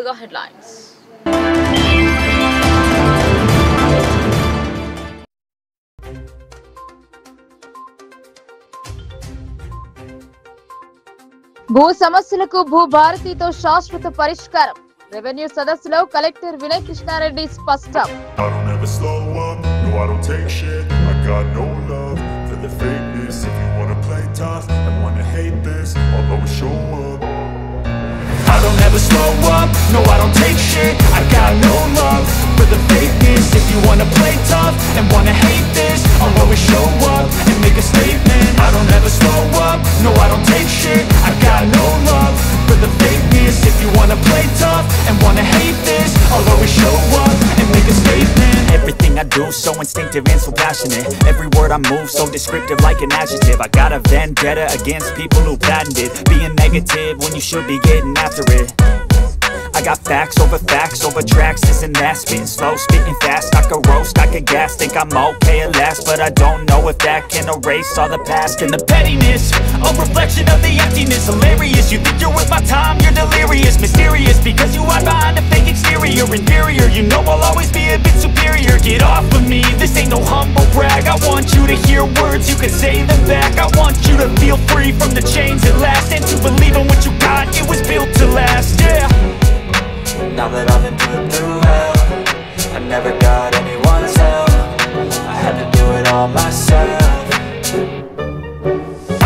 ముందుగా హెడ్లైన్స్. భూ సమస్యలకు భూభారతితో శాశ్వత పరిష్కారం. రెవెన్యూ సదస్సులో కలెక్టర్ వినయ్ కృష్ణారెడ్డి స్పష్టం. I don't ever slow up, no I don't take shit. I got no love for the fakeness. If you wanna play tough and wanna hate this, I'll always show up and make a statement. I don't ever slow up, no I don't take shit. I got no love for the fakeness. If you wanna play tough and wanna hate this, I'll always show up and make a statement. Everything I do so instinctive and so passionate. Every word I move so descriptive like an adjective. I got a vendetta against people who patented being negative when you should be getting after it. I got facts over tracks, this and that. Spitting slow, spitting fast, I could roast, I could gas. Think I'm okay at last, but I don't know if that can erase all the past. And the pettiness, a reflection of the emptiness. Hilarious, you think you're worth my time, you're delirious. Mysterious, because you hide behind a fake exterior. Inferior, you know I'll always be a bit superior. Get off of me, this ain't no humble brag. I want you to hear words, you can say them back. I want you to feel free from the chains at last, and to believe in what you got, it was built to last, yeah. Now that I've been put through hell, I never got anyone's help. I had to do it all myself.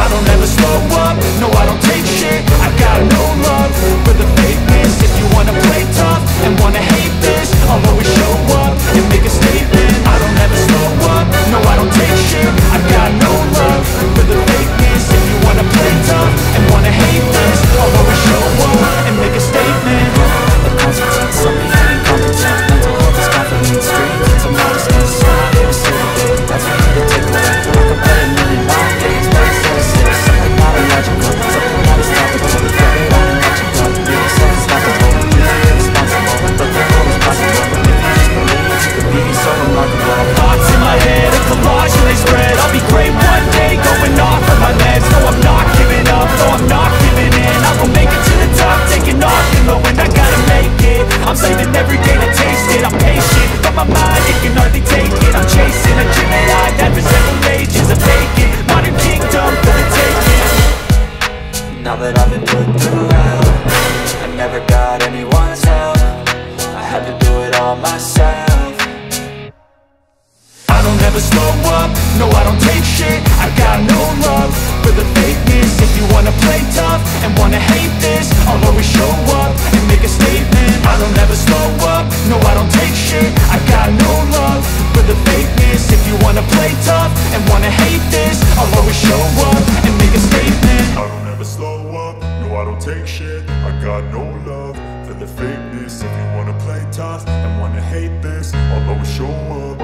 I don't ever slow up, no I don't take shit. I got no love for the fakeness. If you wanna play tough and wanna hate this, I'll always show up and make a statement. I don't ever slow up, no I don't take shit. I got no love for the fakeness. If you wanna play tough and wanna hate this, I'll always show up and make a statement. Some be feeling competent. Mental health is confident. Straight into modest and smart. It's so big. That's what you need to take away. I could play a million long days, but it's so sick. Something not illogical. Something not as topical. We flip it on and let you go. You're yourself is laughable. You're irresponsible. But the goal is possible. But if you just believe, you could be so remarkable. Thoughts in my head, a collage and they spread. I'll be great one day, going off of my meds. No, I'm not giving up. No, I'm not giving in. I will make it to the top, taking off and low, and I gotta make it. I'm saving every day to taste it. I'm patient, but my mind, it can hardly take it. I'm chasing a dream that I've had for several ages. I'm vacant, modern kingdom for the taking. Now that I've been put through hell, I never got anyone's help. I had to do it all myself. I don't ever slow up, no I don't take shit. I got no love for the fakeness. If you wanna play tough and wanna hate this, I'll always show up and make a statement. I don't ever slow up, no I don't take shit. I got no love for the fakeness. If you wanna play tough and wanna hate this, I'll always show up and make a statement. I don't ever slow up, no I don't take shit. I got no love for the fakeness. If you wanna play tough and wanna hate this, I'll always show up.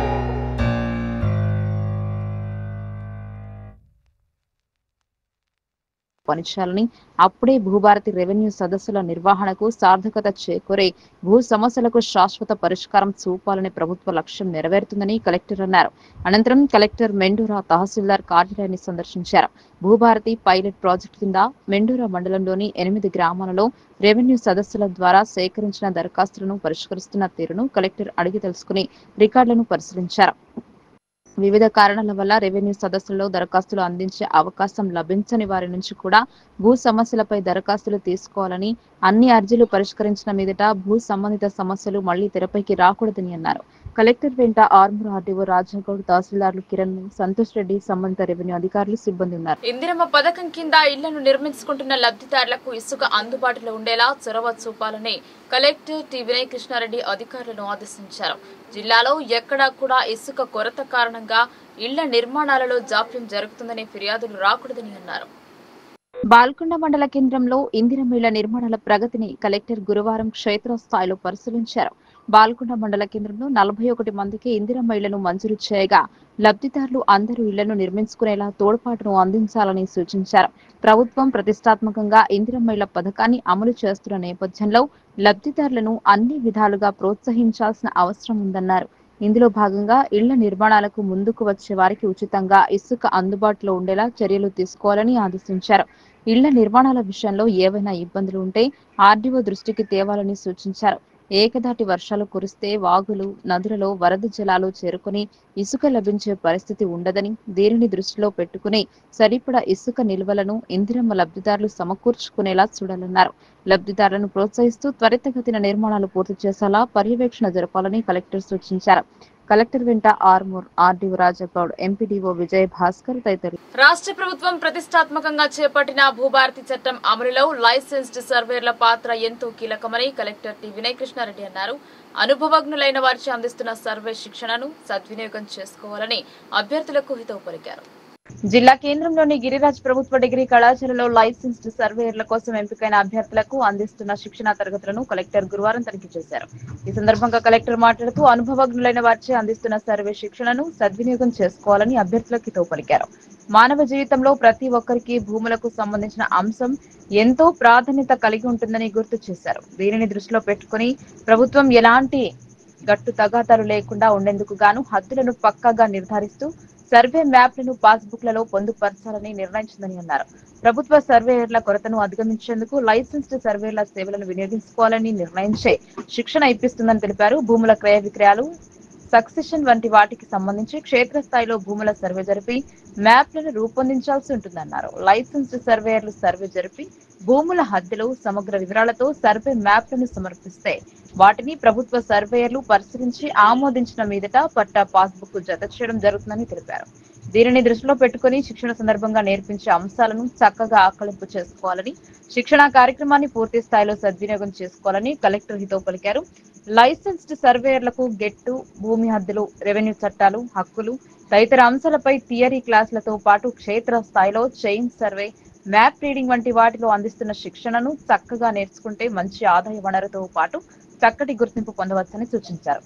పనిచేయాలని, అప్పుడే Bhubharati revenue సదస్సుల నిర్వహణకు సార్థకత చేకూరే భూ సమస్యలకు శాశ్వత పరిష్కారం చూపాలనే ప్రభుత్వ లక్ష్యం నెరవేరుతుందని కలెక్టర్ అన్నారు. అనంతరం కలెక్టర్ మెండూరా తహసీల్దార్ కార్యాలయాన్ని సందర్శించారు. భూభారతి పైలట్ ప్రాజెక్టు కింద మెండూరా మండలంలోని 8 గ్రామాలలో రెవెన్యూ సదస్సుల ద్వారా సేకరించిన దరఖాస్తులను పరిష్కరిస్తున్న తీరును కలెక్టర్ అడిగి తెలుసుకుని రికార్డులను పరిశీలించారు. వివిధ కారణాల వల్ల రెవెన్యూ సదస్సుల్లో దరఖాస్తులు అందించే అవకాశం లభించని వారి నుంచి కూడా భూ సమస్యలపై దరఖాస్తులు తీసుకోవాలని, అన్ని అర్జీలు పరిష్కరించిన మీదట భూ సంబంధిత సమస్యలు మళ్లీ తెరపైకి రాకూడదని అన్నారు. కలెక్టర్ వెంట ఆర్మూర్ ఆర్డీఓ రాజాగౌడ్, తహసీల్దార్లు కిరణ్, సంతోష్ రెడ్డి, సంబంధిత రెవెన్యూ అధికారులు, సిబ్బంది ఉన్నారు. ఇందిరమ్మ పథకం కింద ఇళ్లను నిర్మించుకుంటున్న లబ్ధిదారులకు ఇసుక అందుబాటులో ఉండేలా చొరవ చూపాలని కలెక్టర్ టి వినయ్ కృష్ణారెడ్డి అధికారులను ఆదేశించారు. జిల్లాలో ఎక్కడా కూడా ఇసుక కొరత కారణంగా ఇళ్ల నిర్మాణాలలో జాప్యం జరుగుతుందనే ఫిర్యాదులు రాకూడదని అన్నారు. బాల్కొండ మండల కేంద్రంలో ఇందిరమ్మ ఇళ్ల నిర్మాణాల ప్రగతిని కలెక్టర్ గురువారం క్షేత్రస్థాయిలో పరిశీలించారు. బాల్కొండ మండల కేంద్రంలో 41 మందికి ఇందిరమ్మ ఇళ్లను మంజూరు చేయగా లబ్ధిదారులు అందరూ ఇళ్లను నిర్మించుకునేలా తోడ్పాటును అందించాలని సూచించారు. ప్రభుత్వం ప్రతిష్టాత్మకంగా ఇందిరమ్మ ఇళ్ల పథకాన్ని అమలు చేస్తున్న నేపథ్యంలో లబ్ధిదారులను అన్ని విధాలుగా ప్రోత్సహించాల్సిన అవసరం ఉందన్నారు. ఇందులో భాగంగా ఇళ్ల నిర్మాణాలకు ముందుకు వచ్చే వారికి ఉచితంగా ఇసుక అందుబాటులో ఉండేలా చర్యలు తీసుకోవాలని ఆదేశించారు. ఇళ్ల నిర్మాణాల విషయంలో ఏవైనా ఇబ్బందులు ఉంటే ఆర్డీఓ దృష్టికి తేవాలని సూచించారు. ఏకధాటి వర్షాలు కురిస్తే వాగులు, నదులలో వరద జలాలు చేరుకుని ఇసుక లభించే పరిస్థితి ఉండదని, దీనిని దృష్టిలో పెట్టుకుని సరిపడా ఇసుక నిల్వలను ఇందిరమ్మ లబ్ధిదారులు సమకూర్చుకునేలా చూడాలన్నారు. లబ్ధిదారులను ప్రోత్సహిస్తూ త్వరితగతిన నిర్మాణాలు పూర్తి చేసేలా పర్యవేక్షణ జరపాలని కలెక్టర్ సూచించారు. కలెక్టర్ వెంట ఆర్మూర్ ఆర్డీఓ రాజగౌడ్, ఎంపీడీఓ విజయ్ భాస్కర్ తదితరులు. రాష్ట్ర ప్రభుత్వం ప్రతిష్టాత్మకంగా చేపట్టిన భూభారతి చట్టం అమలులో లైసెన్స్డ్ సర్వేయర్ల పాత్ర ఎంతో కీలకమని కలెక్టర్ టి వినయ్ కృష్ణారెడ్డి అన్నారు. అనుభవజ్ఞులైన వారిచే అందిస్తున్న సర్వే శిక్షణను సద్వినియోగం చేసుకోవాలని అభ్యర్థులకు హితవు పలికారు. జిల్లా కేంద్రంలోని గిరిరాజ్ ప్రభుత్వ డిగ్రీ కళాశాలలో లైసెన్స్డ్ సర్వేయర్ల కోసం ఎంపికైన అభ్యర్థులకు అందిస్తున్న శిక్షణా తరగతులను కలెక్టర్ గురువారం తనిఖీ చేశారు. ఈ సందర్భంగా కలెక్టర్ మాట్లాడుతూ అనుభవజ్ఞులైన వారిచే అందిస్తున్న సర్వే శిక్షణను సద్వినియోగం చేసుకోవాలని అభ్యర్థులకు హితవు పలికారు. మానవ జీవితంలో ప్రతి ఒక్కరికి భూములకు సంబంధించిన అంశం ఎంతో ప్రాధాన్యత కలిగి ఉంటుందని గుర్తు చేశారు. దీనిని దృష్టిలో పెట్టుకుని ప్రభుత్వం ఎలాంటి గట్టు తగాదాలు లేకుండా ఉండేందుకు గాను హద్దులను పక్కాగా నిర్ధారిస్తూ సర్వే మ్యాప్లను పాస్బుక్లలో పొందుపరచాలని నిర్ణయించిందని అన్నారు. ప్రభుత్వ సర్వేయర్ల కొరతను అధిగమించేందుకు లైసెన్స్డ్ సర్వేయర్ల సేవలను వినియోగించుకోవాలని నిర్ణయించే శిక్షణ ఇప్పిస్తుందని తెలిపారు. భూముల క్రయ విక్రయాలు, సక్సెషన్ వంటి వాటికి సంబంధించి క్షేత్రస్థాయిలో భూముల సర్వే జరిపి మ్యాప్లను రూపొందించాల్సి ఉంటుందన్నారు. లైసెన్స్డ్ సర్వేయర్లు సర్వే జరిపి భూముల హద్దులు, సమగ్ర వివరాలతో సర్వే మ్యాప్లను సమర్పిస్తే వాటిని ప్రభుత్వ సర్వేయర్లు పరిశీలించి ఆమోదించిన మీదట పట్టా పాస్బుక్ జత చేయడం జరుగుతుందని తెలిపారు. దీనిని దృష్టిలో పెట్టుకుని శిక్షణ సందర్భంగా నేర్పించే అంశాలను చక్కగా ఆకలింపు చేసుకోవాలని, శిక్షణా కార్యక్రమాన్ని పూర్తి స్థాయిలో సద్వినియోగం చేసుకోవాలని కలెక్టర్ హితవు పలికారు. లైసెన్స్డ్ సర్వేయర్లకు గెట్టు, భూమి హద్దులు, రెవెన్యూ చట్టాలు, హక్కులు తదితర అంశాలపై థియరీ క్లాసులతో పాటు క్షేత్ర స్థాయిలో చైన్ సర్వే, మ్యాప్ రీడింగ్ వంటి వాటిలో అందిస్తున్న శిక్షణను చక్కగా నేర్చుకుంటే మంచి ఆదాయ వనరుతో పాటు చక్కటి గుర్తింపు పొందవచ్చని సూచించారు.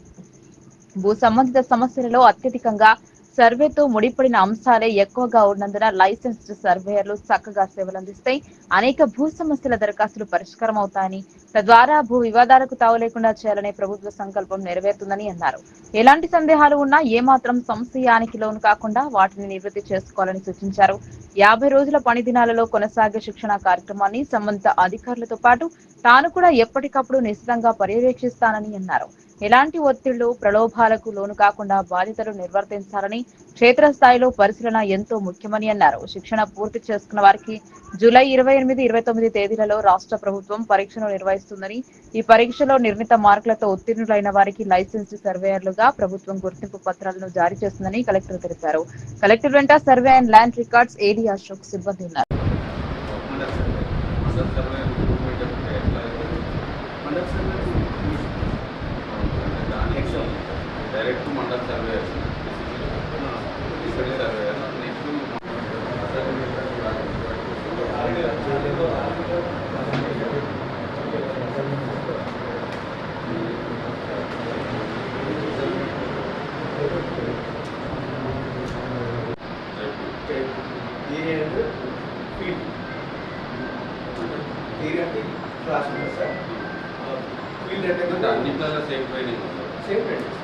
భూ సంబంధిత సమస్యలలో అత్యధికంగా సర్వేతో ముడిపడిన అంశాలే ఎక్కువగా ఉన్నందున లైసెన్స్డ్ సర్వేయర్లు చక్కగా సేవలందిస్తే అనేక భూ సమస్యల దరఖాస్తులు పరిష్కారం అవుతాయని, తద్వారా భూ వివాదాలకు తావు లేకుండా చేయాలనే ప్రభుత్వ సంకల్పం నెరవేరుతుందని అన్నారు. ఎలాంటి సందేహాలు ఉన్నా ఏమాత్రం సంశయానికి లోను కాకుండా వాటిని నివృత్తి చేసుకోవాలని సూచించారు. 50 రోజుల పని దినాలలో కొనసాగే శిక్షణ కార్యక్రమాన్ని సంబంధిత అధికారులతో పాటు తాను కూడా ఎప్పటికప్పుడు నిశితంగా పర్యవేక్షిస్తానని అన్నారు. ఎలాంటి ఒత్తిళ్లు, ప్రలోభాలకు లోను కాకుండా బాధ్యతలు నిర్వర్తించాలని, క్షేత్రస్థాయిలో పరిశీలన ఎంతో ముఖ్యమని అన్నారు. శిక్షణ పూర్తి చేసుకున్న వారికి జూలై 28, 29 తేదీలలో రాష్ట్ర ప్రభుత్వం పరీక్షను నిర్వహిస్తుందని, ఈ పరీక్షలో నిర్ణీత మార్కులతో ఉత్తీర్ణులైన వారికి లైసెన్స్డ్ సర్వేయర్లుగా ప్రభుత్వం గుర్తింపు పత్రాలను జారీ చేస్తుందని కలెక్టర్ తెలిపారు. కలెక్టర్ వెంట సర్వే అండ్ ల్యాండ్ రికార్డ్స్ ఏడీ అశోక్ సిబ్బంది ఉన్నారు. డైరెక్ట్ మండల్ సర్వే అన్నిట్లలో సేమ్ ట్రైనింగ్ సేమ్ ట్రైనింగ్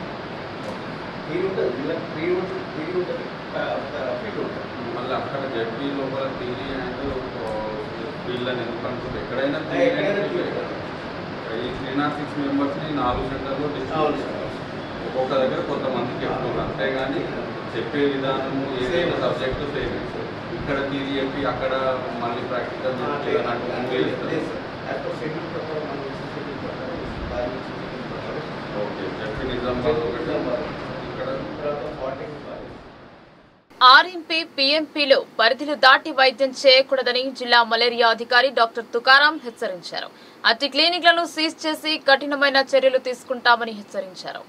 మళ్ళీ అక్కడ జడ్పీ లోపల థియరీ అండ్ వీళ్ళని ఎందుకంటే ఎక్కడైనా ఈ 306 మెంబర్స్ని 4 సెంటర్లో డిస్ట్రిబ్యూట్ ఒక్కొక్క దగ్గర కొంతమందికి చెప్తున్నారు. అంతేగాని చెప్పే విధానము ఏదైనా సబ్జెక్టు సేమ్. ఇక్కడ థియరీ చెప్పి అక్కడ మళ్ళీ ప్రాక్టికల్ ఓకే జడ్పీ నిజామాబాద్ ఒకటి ఆర్ఎంపీ, పీఎంపీలో పరిధిలు దాటి వైద్యం చేయకూడదని జిల్లా మలేరియా అధికారి డాక్టర్ తుకారాం హెచ్చరించారు. అట్టి క్లినిక్లను సీజ్ చేసి కఠినమైన చర్యలు తీసుకుంటామని హెచ్చరించారు.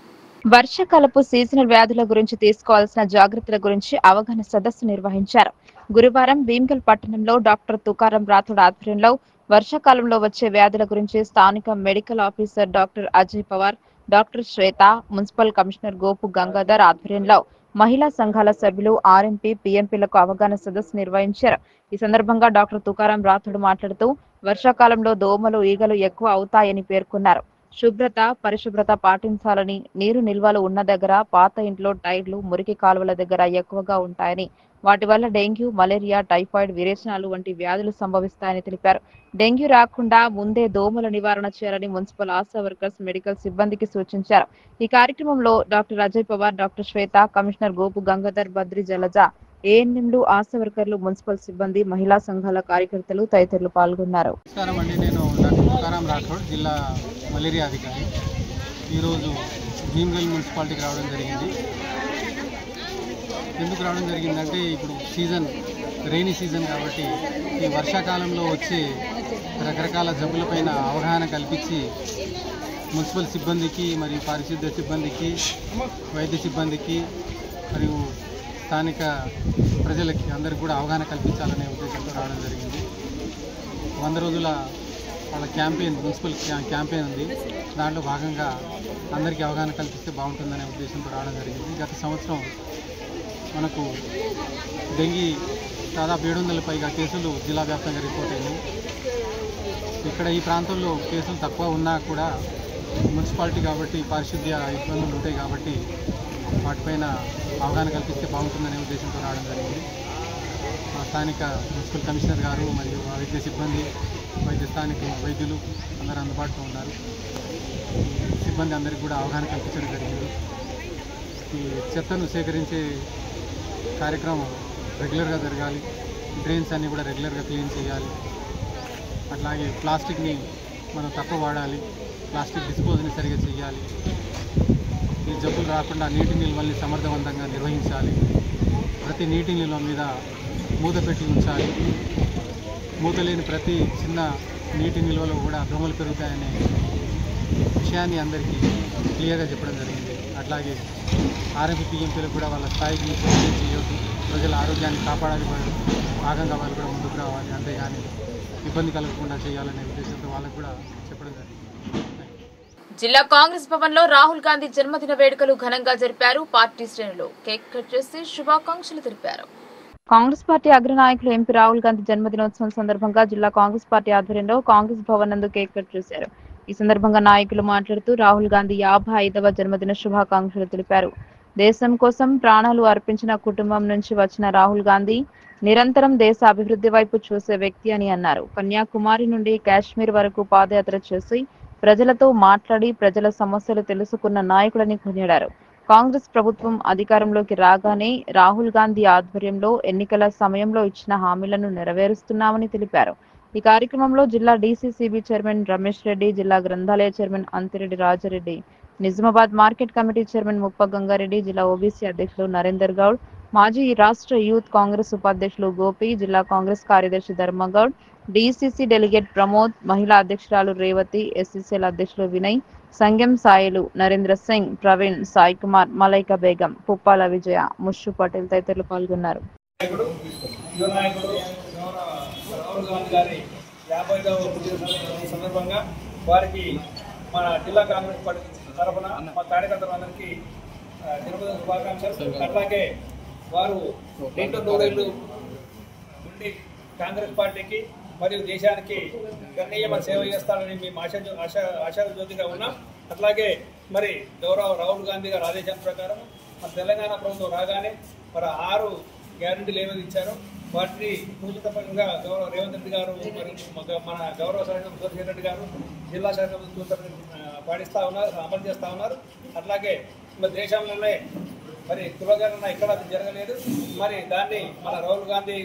వర్షాకాలపు సీజనల్ వ్యాధుల గురించి తీసుకోవాల్సిన జాగ్రత్తల గురించి అవగాహన సదస్సు నిర్వహించారు. గురువారం భీమ్గల్ పట్టణంలో డాక్టర్ తుకారాం రాథోడ్ ఆధ్వర్యంలో వర్షాకాలంలో వచ్చే వ్యాధుల గురించి స్థానిక medical officer doctor Ajay Pawar, doctor Shweta, municipal commissioner Gopu Gangadhar ఆధ్వర్యంలో మహిళా సంఘాల సభ్యులు ఆర్ఎంపీ, పీఎంపీలకు అవగాహన సదస్సు నిర్వహించారు. ఈ సందర్భంగా డాక్టర్ తుకారాం రాథోడ్ మాట్లాడుతూ వర్షాకాలంలో దోమలు, ఈగలు ఎక్కువ అవుతాయని పేర్కొన్నారు. శుభ్రత పరిశుభ్రత పాటించాలని, నీరు నిల్వలు ఉన్న దగ్గర, పాత ఇంట్లో టైర్లు, మురికి కాలువల దగ్గర ఎక్కువగా ఉంటాయని, వాటి వల్ల డెంగ్యూ, మలేరియా, టైఫాయిడ్, విరేచనాలు వంటి వ్యాధులు సంభవిస్తాయని తెలిపారు. డెంగ్యూ రాకుండా ముందే దోమల నివారణ చేయాలని మున్సిపల్ ఆశా వర్కర్స్, మెడికల్ సిబ్బందికి సూచించారు. ఈ కార్యక్రమంలో డాక్టర్ అజయ్ పవార్, డాక్టర్ శ్వేత, కమిషనర్ గోపు గంగాధర్, బద్రి జలజ, ఏఎన్ఎంలు, ఆశా వర్కర్లు, మున్సిపల్ సిబ్బంది, మహిళా సంఘాల కార్యకర్తలు తదితరులు పాల్గొన్నారు. నమస్కారం అండి, నేను డాక్టర్ తుకారాం రాఠోడ్, జిల్లా మలేరియా అధికారి. ఈరోజు భీమ్గల్ మున్సిపాలిటీకి రావడం జరిగింది. ఎందుకు రావడం జరిగిందంటే ఇప్పుడు రెయినీ సీజన్ కాబట్టి ఈ వర్షాకాలంలో వచ్చే రకరకాల జబ్బులపైన అవగాహన కల్పించి మున్సిపల్ సిబ్బందికి మరియు పారిశుద్ధ్య సిబ్బందికి, వైద్య సిబ్బందికి మరియు స్థానిక ప్రజలకి అందరికీ కూడా అవగాహన కల్పించాలనే ఉద్దేశంతో రావడం జరిగింది. 100 రోజుల వాళ్ళ క్యాంపెయిన్, మున్సిపల్ క్యాంపెయిన్ ఉంది. దాంట్లో భాగంగా అందరికీ అవగాహన కల్పిస్తే బాగుంటుందనే ఉద్దేశంతో రావడం జరిగింది. గత సంవత్సరం మనకు డెంగీ దాదాపు 700 పైగా కేసులు జిల్లా వ్యాప్తంగా రిపోర్ట్ అయినాయి. ఇక్కడ ఈ ప్రాంతంలో కేసులు తక్కువ ఉన్నా కూడా మున్సిపాలిటీ కాబట్టి పారిశుద్ధ్య ఇబ్బందులు ఉంటాయి కాబట్టి వాటిపైన అవగాహన కల్పిస్తే బాగుంటుందనే ఉద్దేశంతో రావడం జరిగింది. మా స్థానిక మున్సిపల్ కమిషనర్ గారు మరియు వైద్య సిబ్బంది, స్థానిక వైద్యులు అందరూ అందుబాటులో ఉన్నారు. సిబ్బంది అందరికీ కూడా అవగాహన కల్పించడం జరిగింది. ఈ చెత్తను సేకరించే కార్యక్రమం రెగ్యులర్గా జరగాలి. డ్రైన్స్ అన్నీ కూడా రెగ్యులర్గా క్లీన్ చేయాలి. అట్లాగే ప్లాస్టిక్ని మనం తక్కువ వాడాలి. ప్లాస్టిక్ డిస్పోజ్ని సరిగా చేయాలి. ఈ జబ్బులు రాకుండా నీటి నిల్వల్ని సమర్థవంతంగా నిర్వహించాలి. ప్రతి నీటి నిల్వ మీద మూత పెట్టి ఉంచాలి. మూత లేని ప్రతి చిన్న నీటి నిల్వలో కూడా దోమలు పెరుగుతాయనే విషయాన్ని అందరికీ క్లియర్గా చెప్పడం జరిగింది. అట్లాగే ఆర్ఎంపీ పిఎంపీలకు కూడా వాళ్ళ స్థాయికి చేయొద్దు, ప్రజల ఆరోగ్యాన్ని కాపాడాలి, భాగంగా వాళ్ళు కూడా ముందుకు రావాలి, అంతేగాని ఇబ్బంది కలగకుండా చేయాలనే ఉద్దేశంతో వాళ్ళకు కూడా చెప్పడం జరిగింది. జిల్లా కాంగ్రెస్ భవన్ లో రాహుల్ గాంధీ జన్మదిన వేడుకలు ఘనంగా జరిపారు. పార్టీ శ్రేణులు కేక్ కట్ చేసి శుభాకాంక్షలు తెలిపారు. కాంగ్రెస్ పార్టీ అగ్రనాయకులు ఎంపీ రాహుల్ గాంధీ జన్మదినోత్సవం సందర్భంగా జిల్లా కాంగ్రెస్ పార్టీ ఆధ్వర్యంలో కాంగ్రెస్ భవన్ నందు కేక్ కట్ చేశారు. ఈ సందర్భంగా నాయకులు మాట్లాడుతూ రాహుల్ గాంధీ 55వ జన్మదిన శుభాకాంక్షలు తెలిపారు. దేశం కోసం ప్రాణాలు అర్పించిన కుటుంబం నుంచి వచ్చిన రాహుల్ గాంధీ నిరంతరం దేశ అభివృద్ధి వైపు చూసే వ్యక్తి అని అన్నారు. కన్యాకుమారి నుండి కాశ్మీర్ వరకు పాదయాత్ర చేసి ప్రజలతో మాట్లాడి ప్రజల సమస్యలు తెలుసుకున్న నాయకులని కొనియాడారు. కాంగ్రెస్ ప్రభుత్వం అధికారంలోకి రాగానే రాహుల్ గాంధీ ఆధ్వర్యంలో ఎన్నికల సమయంలో ఇచ్చిన హామీలను నెరవేరుస్తున్నామని తెలిపారు. ఈ కార్యక్రమంలో జిల్లా డీసీసీబీ చైర్మన్ రమేష్ రెడ్డి, జిల్లా గ్రంథాలయ chairman Anthireddy Rajareddy, Nizamabad market committee chairman ముప్ప గంగారెడ్డి, జిల్లా ఓబీసీ అధ్యక్షులు నరేందర్ గౌడ్, మాజీ రాష్ట్ర యూత్ కాంగ్రెస్ ఉపాధ్యక్షులు గోపి, జిల్లా కాంగ్రెస్ కార్యదర్శి ధర్మగౌడ్, డీసీసీ డెలిగేట్ ప్రమోద్, మహిళా అధ్యక్షురాలు రేవతి, ఎస్సీసీఎల్ అధ్యక్షులు వినయ్, సంగం సాయిలు, నరేంద్ర సింగ్, ప్రవీణ్, సాయి కుమార్, మలైకా బేగం, పుప్పాల విజయ, ముషు పటేల్ తదితరులు పాల్గొన్నారు. సందర్భంగా వారికి మన జిల్లా కాంగ్రెస్ పార్టీ తరఫున మా కార్యకర్తలందరికీ జన్మదిన శుభాకాంక్షలు. అట్లాగే వారు రెండు నూరేళ్లు ఉండి కాంగ్రెస్ పార్టీకి మరియు దేశానికి గణనీయమైన సేవ చేస్తారని మేము ఆశాజ్యోతిగా ఉన్నాం. అట్లాగే మరి గౌరవ రాహుల్ గాంధీ గారు ఆదేశం ప్రకారం మన తెలంగాణ ప్రభుత్వం రాగానే మరి 6 గ్యారంటీలు ఏమైనా ఇచ్చారో వాటిని సూచితంగా గౌరవ రేవంత్ రెడ్డి గారు మరియు మన గౌరవ శాసనసభ్యులు సురేష్ రెడ్డి గారు జిల్లా శాసనసభ్యులు పాటిస్తూ ఉన్నారు, అమలు చేస్తూ ఉన్నారు. అట్లాగే మరి దేశంలోనే మరి కులగణన ఎక్కడ జరగలేదు. మరి దాన్ని మన రాహుల్ గాంధీ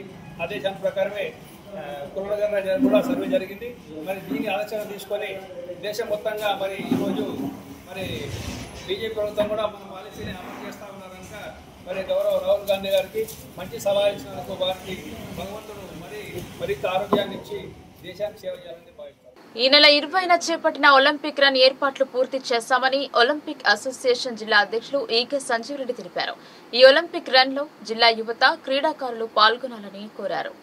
ఆదేశం ప్రకారమే కులగణన కూడా సర్వే జరిగింది. మరి దీన్ని ఆలోచన తీసుకొని దేశం మొత్తంగా మరి ఈరోజు మరి బీజేపీ ప్రభుత్వం కూడా మన పాలసీని అమలు చేస్తూ ఉన్నారు కనుక మరి గౌరవ రాహుల్ గాంధీ గారికి మంచి సలహా ఇచ్చినందుకు వారికి భగవంతుడు మరింత ఆరోగ్యాన్ని ఇచ్చి దేశానికి సేవ చేయాలని భావిస్తారు. ఈ నెల 20న చేపట్టిన ఒలింపిక్ రన్ ఏర్పాట్లు పూర్తి చేశామని ఒలింపిక్ అసోసియేషన్ జిల్లా అధ్యక్షులు ఈగ సంజీవ్ రెడ్డి తెలిపారు. ఈ ఒలింపిక్ రన్ లో జిల్లా యువత, క్రీడాకారులు పాల్గొనాలని కోరారు.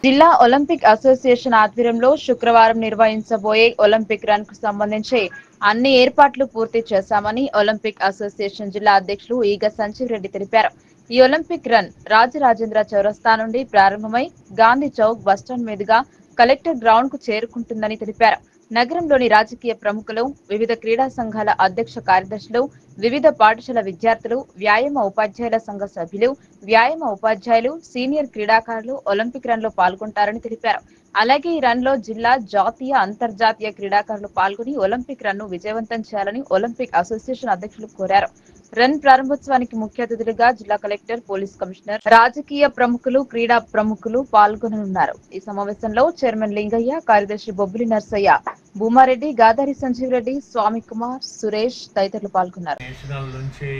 జిల్లా ఒలింపిక్ అసోసియేషన్ ఆధ్వర్యంలో శుక్రవారం నిర్వహించబోయే ఒలింపిక్ రన్ కు సంబంధించి అన్ని ఏర్పాట్లు పూర్తి చేశామని ఒలింపిక్ అసోసియేషన్ జిల్లా అధ్యక్షులు ఈగ సంజీవ్ రెడ్డి తెలిపారు. ఈ ఒలింపిక్ రన్ రాజరాజేంద్ర చౌరస్తా నుండి ప్రారంభమై గాంధీ చౌక్ బస్టాండ్ మీదుగా కలెక్టర్ గ్రౌండ్ కు చేరుకుంటుందని తెలిపారు. నగరంలోని రాజకీయ ప్రముఖులు, వివిధ క్రీడా సంఘాల అధ్యక్ష కార్యదర్శులు, వివిధ పాఠశాల విద్యార్థులు, వ్యాయామ ఉపాధ్యాయుల సంఘ సభ్యులు, వ్యాయామ ఉపాధ్యాయులు, సీనియర్ క్రీడాకారులు ఒలింపిక్ రన్ లో పాల్గొంటారని తెలిపారు. అలాగే ఈ రన్ లో జిల్లా, జాతీయ, అంతర్జాతీయ క్రీడాకారులు పాల్గొని ఒలింపిక్ రన్ ను విజయవంతం చేయాలని ఒలింపిక్ అసోసియేషన్ అధ్యక్షులు కోరారు. రన్ ప్రారంభోత్సవానికి ముఖ్య అతిథులుగా జిల్లా కలెక్టర్, పోలీస్ కమిషనర్, రాజకీయ ప్రముఖులు, క్రీడా ప్రముఖులు పాల్గొననున్నారు. ఈ సమావేశంలో చైర్మన్ లింగయ్య, కార్యదర్శి బొబ్బిలి నర్సయ్య, భూమారెడ్డి, గాదారి సంజీవ్ రెడ్డి, స్వామి కుమార్, సురేష్ తదితరులు పాల్గొన్నారు. నేషనల్ నుంచి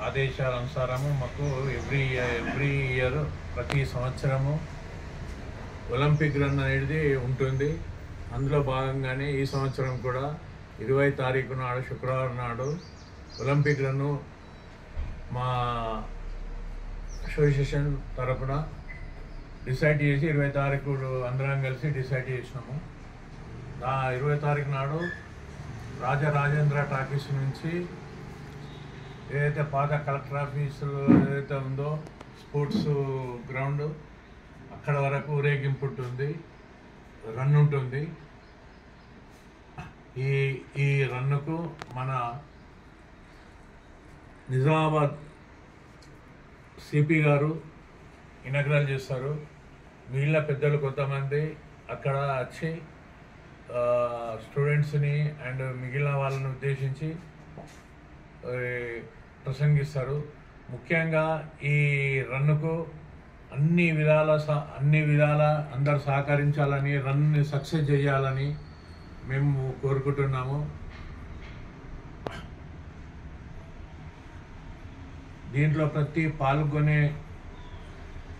ఆదేశాలనుసారము మాకు ఎవ్రీ ఇయర్ ప్రతి సంవత్సరము ఒలింపిక్ రన్ అనేది ఉంటుంది. అందులో భాగంగానే ఈ సంవత్సరం కూడా 20 తారీఖు నాడు శుక్రవారం నాడు ఒలింపిక్ రన్ను మా అసోసియేషన్ తరఫున డిసైడ్ చేసి 20 తారీఖు అందరం కలిసి డిసైడ్ చేసినాము. 20 తారీఖు నాడు రాజరాజేంద్ర టాకీస్ నుంచి ఏదైతే పాత కలెక్టర్ ఆఫీసు ఏదైతే ఉందో స్పోర్ట్స్ గ్రౌండ్ అక్కడ వరకు ఊరేగింపు ఉంటుంది, రన్ ఉంటుంది. ఈ రన్నుకు మన నిజామాబాద్ సిపి గారు ఇనాగ్రల్ చేస్తారు. మిగిలిన పెద్దలు కొంతమంది అక్కడ వచ్చి స్టూడెంట్స్ని అండ్ మిగిలిన వాళ్ళని ఉద్దేశించి ప్రసంగిస్తారు. ముఖ్యంగా ఈ రన్నుకు అన్ని విధాల అందరు సహకరించాలని, రన్ని సక్సెస్ చేయాలని మేము కోరుకుంటున్నాము. దీంట్లో ప్రతి పాల్గొనే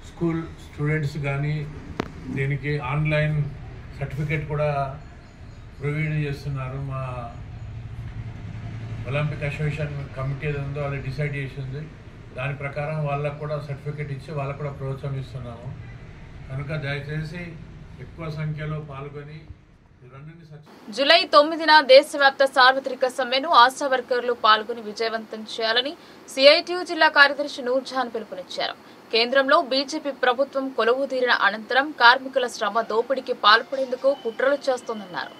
స్కూల్ స్టూడెంట్స్ కానీ దీనికి ఆన్లైన్ సర్టిఫికేట్ కూడా ప్రొవైడ్ చేస్తున్నారు. మా ఒలింపిక్ అసోసియేషన్ కమిటీ ఏది ఉందో అది డిసైడ్ చేసింది. దాని ప్రకారం వాళ్ళకు కూడా సర్టిఫికేట్ ఇచ్చి వాళ్ళకు కూడా ప్రోత్సహిస్తున్నాము. కనుక దయచేసి ఎక్కువ సంఖ్యలో పాల్గొని జూలై 9న దేశవ్యాప్త సార్వత్రిక సమ్మెను ఆశా వర్కర్లు పాల్గొని విజయవంతం చేయాలని సిఐటియు జిల్లా కార్యదర్శి నూర్జహాన్ పిలుపునిచ్చారు. కేంద్రంలో బీజేపీ ప్రభుత్వం కొలువుదీరిన అనంతరం కార్మికుల శ్రమ దోపిడీకి పాల్పడేందుకు కుట్రలు చేస్తోందన్నారు.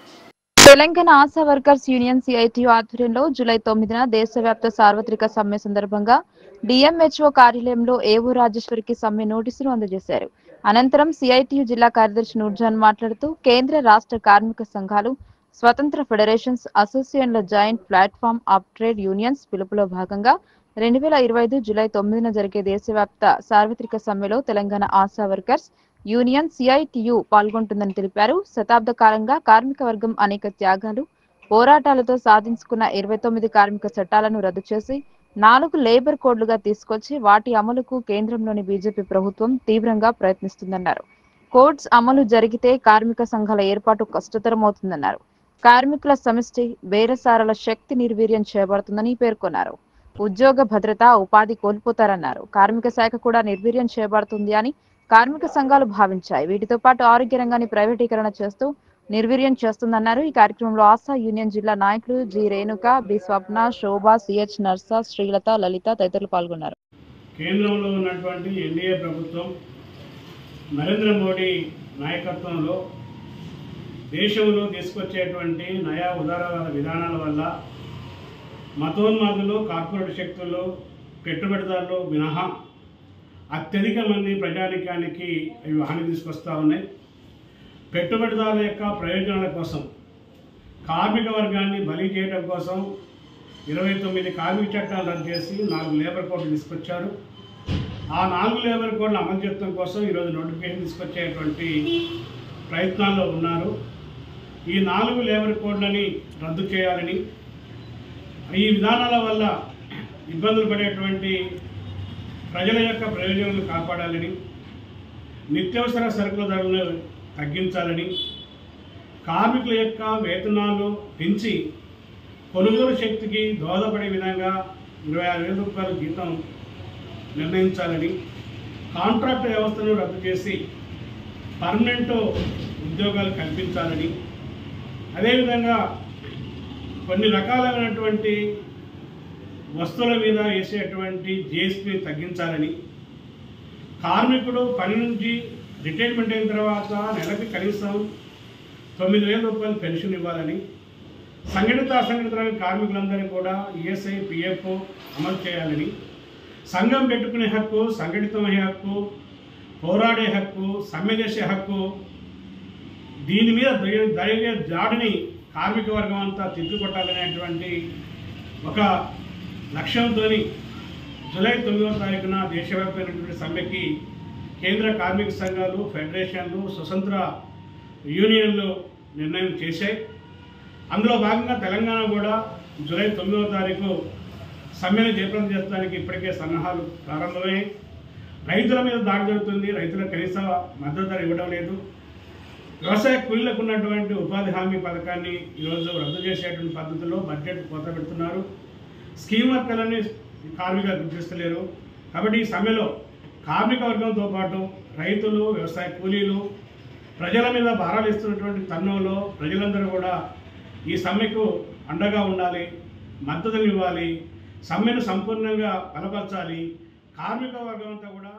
తెలంగాణ ఆశా వర్కర్స్ యూనియన్ సిఐటియు ఆధ్వర్యంలో జూలై 9న దేశవ్యాప్త సార్వత్రిక సమ్మె సందర్భంగా డిఎంహెచ్ఓ కార్యాలయంలో ఏవో రాజేశ్వరికి సమ్మె నోటీసులు అందజేశారు. అనంతరం సిఐటియు జిల్లా కార్యదర్శి నూర్జహాన్ మాట్లాడుతూ కేంద్ర, రాష్ట్ర కార్మిక సంఘాలు, స్వతంత్ర ఫెడరేషన్స్, అసోసియేషన్ల joint platform of trade unions పిలుపులో భాగంగా 2025 జూలై 9న జరిగే దేశవ్యాప్త సార్వత్రిక సమ్మెలో తెలంగాణ ఆశా వర్కర్స్ యూనియన్ సిఐటియు పాల్గొంటుందని తెలిపారు. శతాబ్ద కాలంగా కార్మిక వర్గం అనేక త్యాగాలు, పోరాటాలతో సాధించుకున్న 29 కార్మిక చట్టాలను రద్దు చేసి 4 లేబర్ కోడ్లుగా తీసుకొచ్చి వాటి అమలుకు కేంద్రంలోని బీజేపీ ప్రభుత్వం తీవ్రంగా ప్రయత్నిస్తుందన్నారు. కోడ్స్ అమలు జరిగితే కార్మిక సంఘాల ఏర్పాటు కష్టతరమవుతుందన్నారు. కార్మికుల సమిష్టి బేరసారాల శక్తి నిర్వీర్యం చేయబడుతుందని పేర్కొన్నారు. ఉద్యోగ భద్రత, ఉపాధి కోల్పోతారన్నారు. కార్మిక శాఖ కూడా నిర్వీర్యం చేయబడుతుంది అని కార్మిక సంఘాలు భావించాయి. వీటితో పాటు ఆరోగ్య రంగాన్ని ప్రైవేటీకరణ చేస్తూ నిర్వీర్యం చేస్తుందన్నారు. ఈ కార్యక్రమంలో ఆశా యూనియన్ జిల్లా నాయకులు జి రేణుక, బి స్వప్న, శోభ, సిహెచ్ నర్స, శ్రీలత, లలిత తదితరులు పాల్గొన్నారు. కేంద్రంలో ఉన్నటువంటి ఎన్డీఏ ప్రభుత్వం నరేంద్ర మోడీ నాయకత్వంలో దేశంలో తీసుకొచ్చేటువంటి నయా ఉదారవాద విధానాల వల్ల మతోన్మాదులు, కార్పొరేట్ శక్తులు, పెట్టుబడిదారులు మినహా అత్యధిక మంది ప్రజానికానికి ఇవి హాని తీసుకొస్తూ ఉన్నాయి. పెట్టుబడిదారుల యొక్క ప్రయోజనాల కోసం, కార్మిక వర్గాన్ని బలి చేయడం కోసం 29 కార్మిక చట్టాలు రద్దు చేసి 4 లేబర్ కోడ్లు తీసుకొచ్చారు. ఆ 4 లేబర్ కోడ్లు అమలు చేయడం కోసం ఈరోజు నోటిఫికేషన్ తీసుకొచ్చేటువంటి ప్రయత్నాల్లో ఉన్నారు. ఈ 4 లేబర్ కోడ్లని రద్దు చేయాలని, ఈ విధానాల వల్ల ఇబ్బందులు పడేటువంటి ప్రజల యొక్క ప్రయోజనాలను కాపాడాలని, నిత్యావసర సరుకుల ధరలను తగ్గించాలని, కార్మికుల యొక్క వేతనాలు పెంచి కొనుగోలు శక్తికి దోహదపడే విధంగా 26,000 రూపాయల జీతం నిర్ణయించాలని, కాంట్రాక్ట్ వ్యవస్థను రద్దు చేసి పర్మనెంట్ ఉద్యోగాలు కల్పించాలని, అదేవిధంగా కొన్ని రకాలైనటువంటి వస్తువుల మీద వేసేటువంటి జిఎస్పీని తగ్గించాలని, కార్మికుడు పని నుంచి రిటైర్మెంట్ అయిన తర్వాత నెలకి కనీసం 9,000 రూపాయలు పెన్షన్ ఇవ్వాలని, సంఘటిత అసంఘటిత రంగ కార్మికులందరినీ కూడా ఈఎస్ఐ పిఎఫ్ అమలు చేయాలని, సంఘం పెట్టుకునే హక్కు, సంఘటితమయ్యే హక్కు, పోరాడే హక్కు, సమ్మె చేసే హక్కు, దీని మీద జరిగే దాడిని కార్మిక వర్గం అంతా తిప్పికొట్టాలనేటువంటి ఒక లక్ష్యంతో జూలై 9వ తారీఖున దేశవ్యాప్తమైనటువంటి సమ్మెకి కేంద్ర కార్మిక సంఘాలు, ఫెడరేషన్లు, స్వతంత్ర యూనియన్లు నిర్ణయం చేశాయి. అందులో భాగంగా తెలంగాణ కూడా జూలై 9వ తారీఖు సమ్మెను జయప్రదం చేయడానికి ఇప్పటికే సన్నాహాలు ప్రారంభమయ్యాయి. రైతుల మీద దాడి జరుగుతుంది, రైతులకు కనీస మద్దతు ధర ఇవ్వడం లేదు. వ్యవసాయ కూలీలకు ఉన్నటువంటి ఉపాధి హామీ పథకాన్ని ఈరోజు రద్దు చేసేటువంటి పద్ధతిలో బడ్జెట్ కోత పెడుతున్నారు. స్కీమ్ వర్కర్లని కార్మికులు గుర్తిస్తలేరు. కాబట్టి ఈ సమ్మెలో కార్మిక వర్గంతో పాటు రైతులు, వ్యవసాయ కూలీలు, ప్రజల మీద భారాలు ఇస్తున్నటువంటి తరుణంలో ప్రజలందరూ కూడా ఈ సమ్మెకు అండగా ఉండాలి, మద్దతులు ఇవ్వాలి, సమ్మెను సంపూర్ణంగా బలపరచాలి. కార్మిక వర్గం అంతా కూడా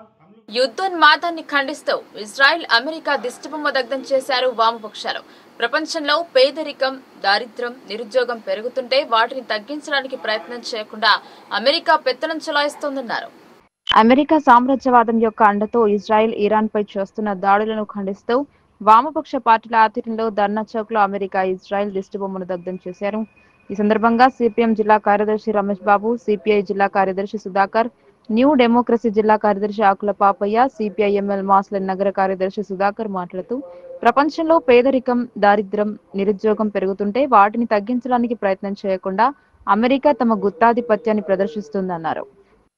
యుద్ధోన్మాదాన్ని ఖండిస్తూ ఇజ్రాయెల్, అమెరికా దిష్టిబొమ్మ దగ్ధం చేశారు వామపక్షాలు. ప్రపంచంలో పేదరికం, దారిద్ర్యం, నిరుద్యోగం పెరుగుతుంటే వాటిని తగ్గించడానికి ప్రయత్నం చేయకుండా అమెరికా పెత్తనం చెలాయిస్తోందన్నారు. అమెరికా సామ్రాజ్యవాదం యొక్క అండతో ఇజ్రాయెల్, ఇరాన్ పై చేస్తున్న దాడులను ఖండిస్తూ వామపక్ష పార్టీల ఆధ్వర్యంలో ధర్నా చౌక్ లో అమెరికా, ఇజ్రాయెల్ దిష్టిబొమ్మను దగ్ధం చేశారు. ఈ సందర్భంగా సిపిఎం జిల్లా కార్యదర్శి రమేష్ బాబు, సిపిఐ జిల్లా కార్యదర్శి సుధాకర్, న్యూ డెమోక్రసీ జిల్లా కార్యదర్శి ఆకుల పాపయ్య, సిపిఐ ఎంఎల్ మాస్లన్ నగర కార్యదర్శి సుధాకర్ మాట్లాడుతూ ప్రపంచంలో పేదరికం, దారిద్ర్యం, నిరుద్యోగం పెరుగుతుంటే వాటిని తగ్గించడానికి ప్రయత్నం చేయకుండా అమెరికా తమ గుత్తాధిపత్యాన్ని ప్రదర్శిస్తుందన్నారు.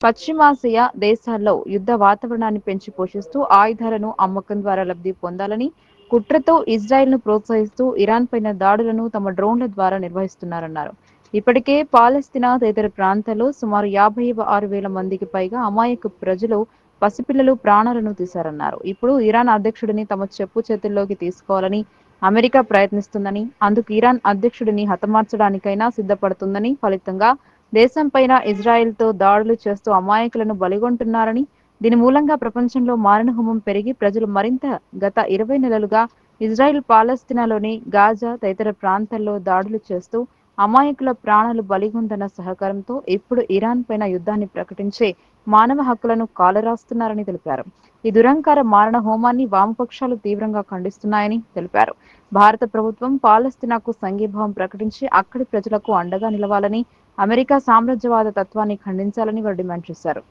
పశ్చిమాసియా దేశాల్లో యుద్ధ వాతావరణాన్ని పెంచి పోషిస్తూ ఆయుధాలను అమ్మకం ద్వారా లబ్ధి పొందాలని కుట్రతో ఇజ్రాయెల్ ను ప్రోత్సహిస్తూ ఇరాన్ పైన దాడులను తమ డ్రోన్ల ద్వారా నిర్వహిస్తున్నారన్నారు. ఇప్పటికే పాలస్తీనా తదితర ప్రాంతాల్లో సుమారు 56,000 మందికి పైగా అమాయక ప్రజలు, పసిపిల్లలు ప్రాణాలను తీశారన్నారు. ఇప్పుడు ఇరాన్ అధ్యక్షుడిని తమ చెప్పు చేతుల్లోకి తీసుకోవాలని అమెరికా ప్రయత్నిస్తుందని, అందుకు ఇరాన్ అధ్యక్షుడిని హతమార్చడానికైనా సిద్ధపడుతుందని, ఫలితంగా దేశంపైన ఇజ్రాయెల్ తో దాడులు చేస్తూ అమాయకులను బలిగొంటున్నారని, దీని మూలంగా ప్రపంచంలో మారణహోమం పెరిగి ప్రజలు మరింత గత 20 నెలలుగా ఇజ్రాయెల్ పాలస్తీనాలోని గాజా తదితర ప్రాంతాల్లో దాడులు చేస్తూ అమాయకుల ప్రాణాలు బలిగొందన్న సహకారంతో ఇప్పుడు ఇరాన్ పైన యుద్ధాన్ని ప్రకటించే మానవ హక్కులను కాలరాస్తున్నారని తెలిపారు. ఈ దురంకార మారణ హోమాన్ని వామపక్షాలు తీవ్రంగా ఖండిస్తున్నాయని తెలిపారు. భారత ప్రభుత్వం పాలస్తీనాకు సంఘీభావం ప్రకటించి అక్కడి ప్రజలకు అండగా నిలవాలని, అమెరికా సామ్రాజ్యవాద తత్వాన్ని ఖండించాలని వారు డిమాండ్ చేశారు.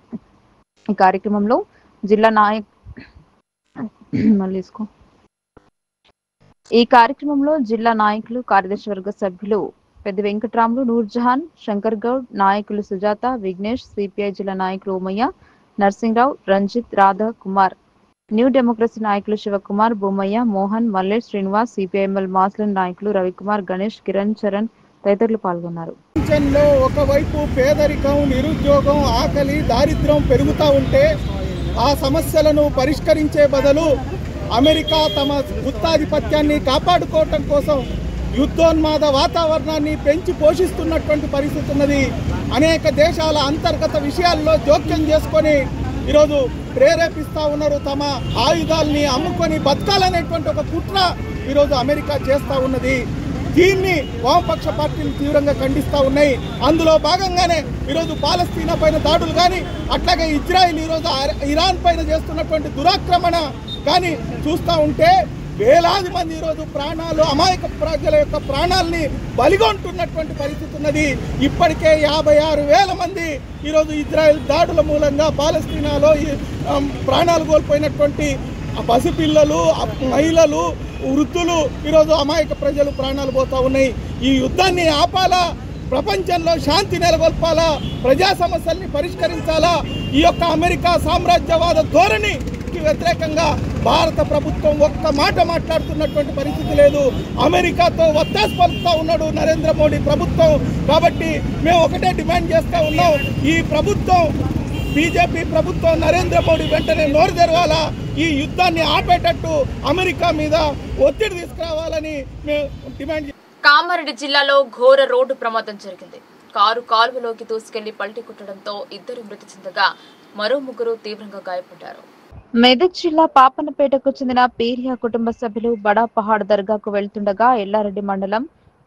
ఈ కార్యక్రమంలో జిల్లా నాయకులు, కార్యదర్శి వర్గ సభ్యులు పెద్ద వెంకట్రాములు, నూర్జహాన్, శంకర్ గౌడ్, నాయకులు సుజాత, విఘ్నేష్, సిపిఐ జిల్లా నాయకులు ఉమయ్య, నర్సింగ్రావు, రంజిత్, రాధా, కుమార్, న్యూ డెమోక్రసీ నాయకులు శివకుమార్, బొమ్మయ్య, మోహన్, మల్లేష్, శ్రీనివాస్, సిపిఐఎంఎల్ మాస్లన్ నాయకులు రవికుమార్, గణేష్, కిరణ్, చరణ్ తదితరులు పాల్గొన్నారు. ఒకవైపు పేదరికం, నిరుద్యోగం, ఆకలి, దారిద్ర్యం పెరుగుతూ ఉంటే ఆ సమస్యలను పరిష్కరించే బదులు అమెరికా తమ గుత్తాధిపత్యాన్ని కాపాడుకోవటం కోసం యుద్ధోన్మాద వాతావరణాన్ని పెంచి పోషిస్తున్నటువంటి పరిస్థితి ఉన్నది. అనేక దేశాల అంతర్గత విషయాల్లో జోక్యం చేసుకొని ఈరోజు ప్రేరేపిస్తూ ఉన్నారు. తమ ఆయుధాలని అమ్ముకొని బతకాలనేటువంటి ఒక కుట్ర ఈరోజు అమెరికా చేస్తూ ఉన్నది. దీన్ని వామపక్ష పార్టీలు తీవ్రంగా ఖండిస్తూ ఉన్నాయి. అందులో భాగంగానే ఈరోజు పాలస్తీనా పైన దాడులు కానీ, అట్లాగే ఇజ్రాయిల్ ఈరోజు ఇరాన్ పైన చేస్తున్నటువంటి దురాక్రమణ కానీ చూస్తూ ఉంటే వేలాది మంది ఈరోజు ప్రాణాలు, అమాయక ప్రజల యొక్క ప్రాణాలని బలిగొంటున్నటువంటి పరిస్థితి ఉన్నది. ఇప్పటికే 56,000 మంది ఈరోజు ఇజ్రాయెల్ దాడుల మూలంగా పాలస్తీనాలో ప్రాణాలు కోల్పోయినటువంటి పసిపిల్లలు, మహిళలు, వృద్ధులు, ఈరోజు అమాయక ప్రజలు ప్రాణాలు పోతూ ఉన్నాయి. ఈ యుద్ధాన్ని ఆపాలా, ప్రపంచంలో శాంతి నెలకొల్పాలా, ప్రజా సమస్యల్ని పరిష్కరించాలా. ఈ యొక్క అమెరికా సామ్రాజ్యవాద ధోరణికి వ్యతిరేకంగా భారత ప్రభుత్వం ఒక్క మాట మాట్లాడుతున్నటువంటి పరిస్థితి లేదు. అమెరికాతో ఒత్తాసు పలుకుతూ ఉన్నాడు నరేంద్ర మోడీ ప్రభుత్వం. కాబట్టి మేము ఒకటే డిమాండ్ చేస్తూ ఉన్నాం, ఈ ప్రభుత్వం, బీజేపీ ప్రభుత్వం, నరేంద్ర మోడీ వెంటనే నోరు తెరవాలా, ఈ యుద్ధాన్ని ఆపేటట్టు అమెరికా మీద ఒత్తిడి తీసుకురావాలని మేము డిమాండ్. కామారెడ్డి జిల్లాలో ఘోర రోడ్డు ప్రమాదం జరిగింది. కారు కాలువలోకి దూసుకెళ్లి పల్టీ కొట్టడంతో 2 మృతి చెందగా మరో 3 తీవ్రంగా గాయపడ్డారు. మెదక్ జిల్లా పాపన్నపేటకు చెందిన పీరియా కుటుంబ సభ్యులు బడా పహాడ్ దర్గాకు వెళ్తుండగా ఎల్లారెడ్డి మండలం